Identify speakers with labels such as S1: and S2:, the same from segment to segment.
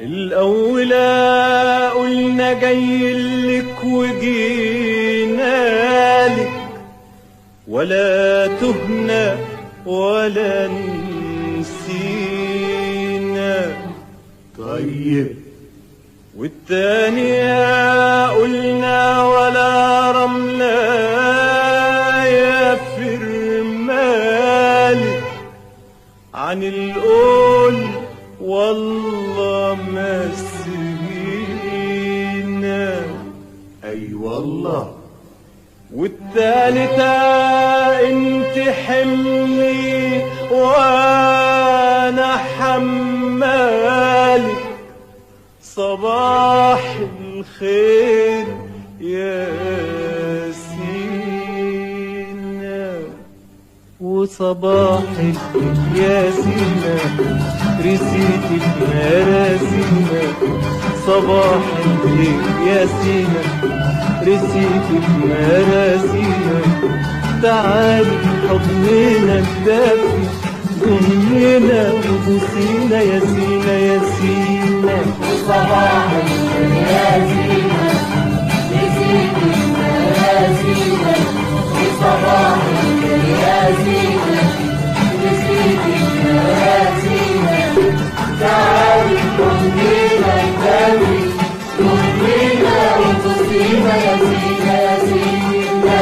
S1: الأولى قلنا جايلك وجينالك، ولا تهنا ولا نسينا.
S2: طيب
S1: والتانية قلنا ولا رملة يا فرمالك، عن القول والله ما سهينا.
S2: اي والله.
S1: والتالتة انت حملي وانا حمالك، صباح الخير يا سينا. وصباح الخير يا سينا، رسيتك مراسينا. صباح الخير يا سينا، رسيتك مراسينا. تعالي حضننا الدافي، ضمنا وبوسينا يا سينا يا سينا.
S3: صباح الخير يا سينا، رسيتك مراسينا. صباح الخير يا سينا، رسيتك مراسينا. تعالي ضمنا الدافي، ضمنا وبوسينا يا سينا يا سينا.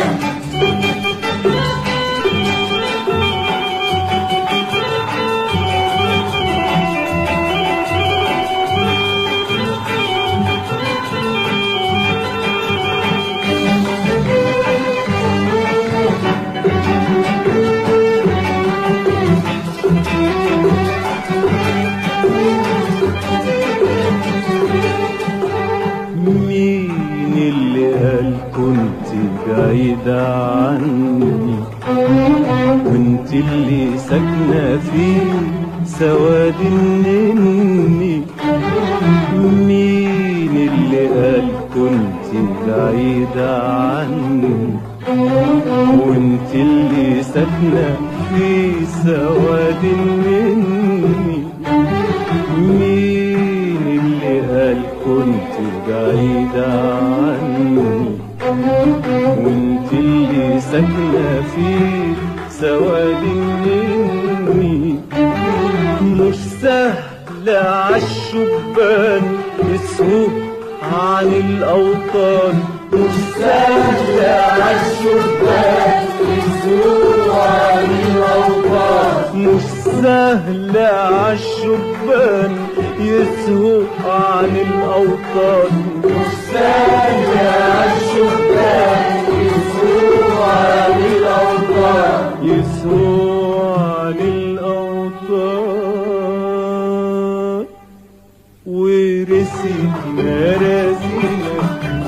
S1: مين اللي قال كنت بعيدة عني، وانت اللي ساكنة في سواد النني. مين اللي قال كنت بعيدة عني، وانت اللي ساكنة في سواد النني. مين اللي قال كنت بعيدة عني، وانت اللي ساكنة في سواد النني. مش سهل عالشبان يسهو عن الأوطان، مش سهل عالشبان يسهو عن الأوطان. مش سهل عالشبان يسهو عن الأوطان. مش سهل عالشبان يسهو عن الأوطان، يسهو عن الأوطان. ورسيت مراسينا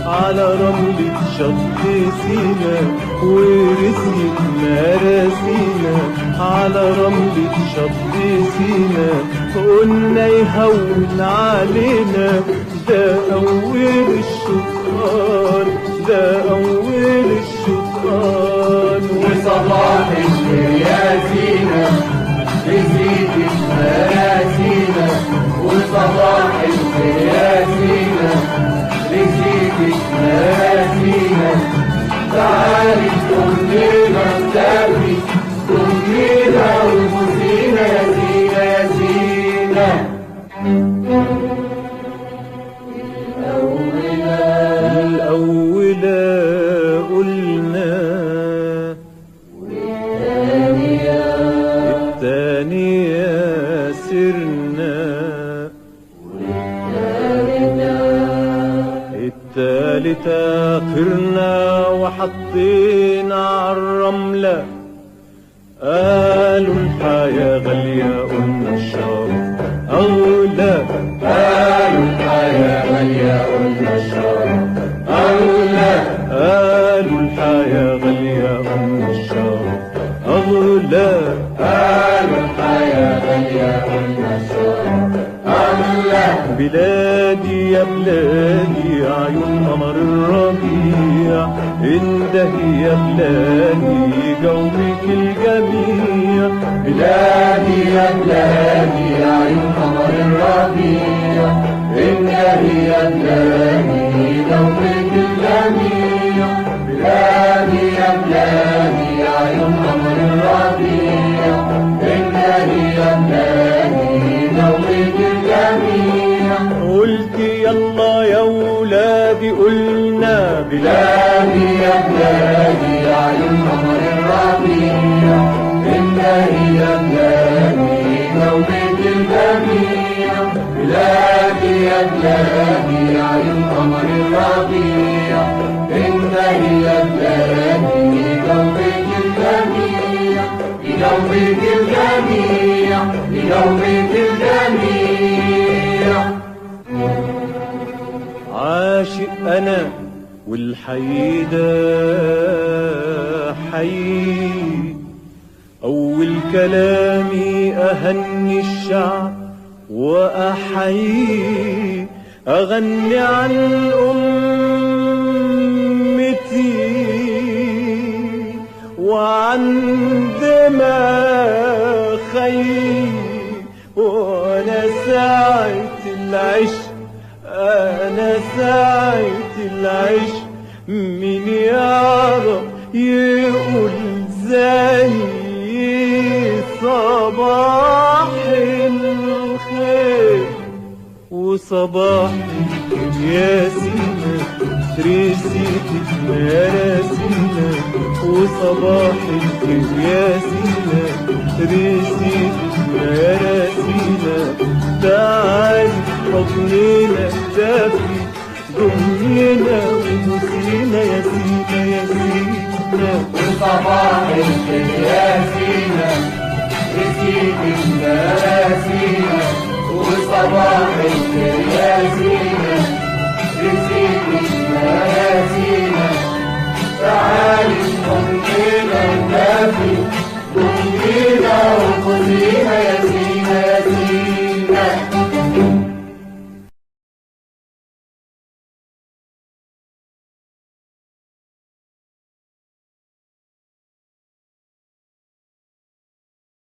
S1: على رملة شط سينا. ورسيت مراسينا على رملة شط سينا. قلنا يهون علينا، ده أول الشكران، ده أول الشكران.
S3: وصباح الخير يا سينا، رسيتك مراسينا. وصباح الخير يا سينا، رسيتك مراسينا. تعالي ضمنا الدافي، ضمنا وبوسينا يا سينا يا سينا.
S1: الأولى قلنا، الثانية سرنا، الثالثة خرنا وحطينا عالرملة. قالوا الحياة غالية قلنا الشرف أغلى.
S3: قالوا الحياة غالية قلنا الشرف أغلى.
S1: قالوا الحياة غالية قلنا الشرف أغلى.
S3: قالوا الحياة غالية قلنا الشرف أغلى.
S1: بلادي يا بلادي عيون قمر الربيع اندهي يا بلادي جوك الجميع.
S3: بلادي يا بلادي عيون قمر الربيع اندهي يا بلادي جوك الجميع. بلادي يا بلادي عيون قمر الربيع اندهي يا بلادي جوك الجميع.
S1: قلت يلا يا ولادي قلنا
S3: بلادي يا بلادي عيون قمر الربيع اندهي يا بلادي جوك الجميع. بلادي يا بلادي عيون قمر الربيع اندهي يا بلادي جوك الجميع. لجوك الجميع لجوك الجميع.
S1: عاشق أنا والحي ده حي أول كلامي أهني الشعب وأحيي أغني عن أمتي وعن دماغي وأنا ساعة العشق أنا ساعة العشق مين يعرف يقول زي صباح الخير وصباح يا سينا رسيتك يا راسينا وصباح يا سينا رسيتك يا راسينا. تعال حضننا دافي ضمنا وبوسينا يا سينا يا سينا.
S3: وصباح الخير يا سينا رسيتك يا سينا وصباح